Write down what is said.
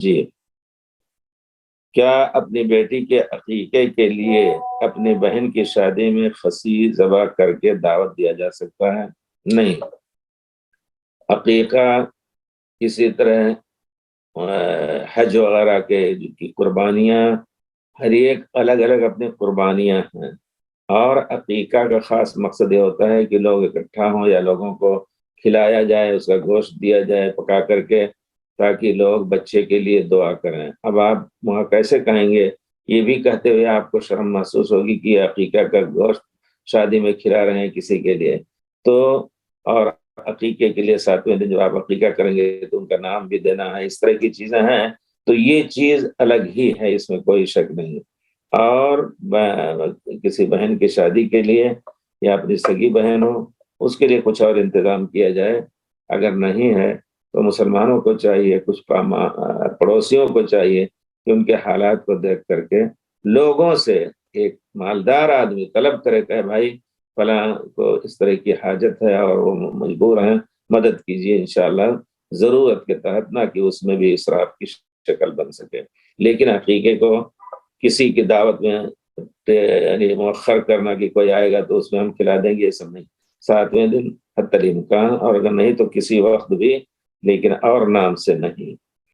جی، کیا اپنی بیٹی کے عقیقے کے لیے اپنی بہن کی شادی میں خصی ذبح کر کے دعوت دیا جا سکتا ہے؟ نہیں۔ عقیقہ کسی طرح حج وغیرہ کے کی قربانیاں، ہر ایک الگ الگ اپنی قربانیاں ہیں، اور عقیقہ کا خاص مقصد یہ ہوتا ہے کہ لوگ اکٹھا ہوں یا لوگوں کو کھلایا جائے، اس کا گوشت دیا جائے پکا کر کے، تاکہ لوگ بچے کے لیے دعا کریں۔ اب آپ وہاں کیسے کہیں گے؟ یہ بھی کہتے ہوئے آپ کو شرم محسوس ہوگی کہ یہ عقیقہ کا گوشت شادی میں کھلا رہے ہیں کسی کے لیے، تو اور عقیقے کے لیے 7ویں دن جب آپ عقیقہ کریں گے تو ان کا نام بھی دینا ہے، اس طرح کی چیزیں ہیں، تو یہ چیز الگ ہی ہے، اس میں کوئی شک نہیں۔ اور کسی بہن کی شادی کے لیے یا اپنی سگی بہن ہو، اس کے لیے کچھ اور انتظام کیا جائے۔ اگر نہیں ہے تو مسلمانوں کو چاہیے، کچھ پڑوسیوں کو چاہیے کہ ان کے حالات کو دیکھ کر کے لوگوں سے ایک مالدار آدمی طلب کرے کہ بھائی فلاں کو اس طرح کی حاجت ہے اور وہ مجبور ہیں، مدد کیجیے انشاءاللہ، ضرورت کے تحت، نہ کہ اس میں بھی اسراف کی شکل بن سکے۔ لیکن حقیقے کو کسی کی دعوت میں یعنی مؤخر کرنا کہ کوئی آئے گا تو اس میں ہم کھلا دیں گے، یہ سب نہیں۔ 7ویں دن حتی الامکان، اور اگر نہیں تو کسی وقت بھی، لیکن اور نام سے نہیں۔